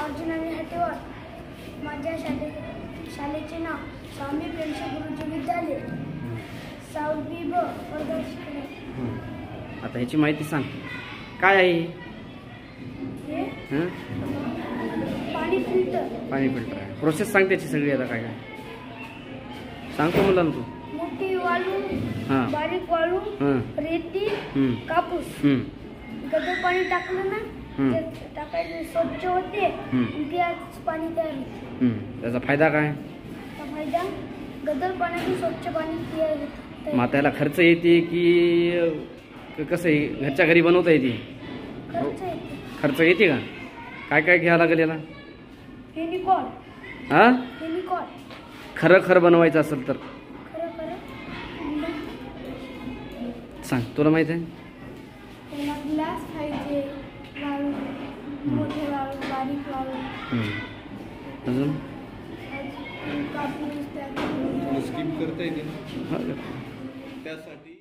अर्जुन आणि हटेवर. माझ्या शाळेचे नाव स्वामी प्रेमशे गुरुजी विद्यालय, 6वी ब वर्धा शिकले. आता ह्याची माहिती सांग, काय आहे हे हं? पाणी फिल्टर. पाणी फिल्टर आहे. प्रोसेस सांग त्याची सगळी. आता काय काय सांगतो मला ना तू. मोठी वाळू, हां बारीक वाळू, हां रेती, कापूस. गदर पाणी टाकलं ना, ते टाकायचं, स्वच्छ होते आणि त्याच पाणी तयार होते. त्याचा फायदा काय? त्याचा फायदा गदर पाण्यातून स्वच्छ पाणी तयार होते. मग त्याला खर्च येते की कसं आहे, घरच्या घरी बनवता येते? खर्च येते. खर्च येते का? काय काय घ्यावं लागेल याला? फेनिकॉल. हां फेनिकॉल खरं बनवायचं असेल तर खरं सांग, तुला माहित आहे? त्याला ग्लास पाहिजे, वाळू, मोठे वाळू, बारीक वाळू, अजून कापूस, स्कीम करता येते हो का? त्यासाठी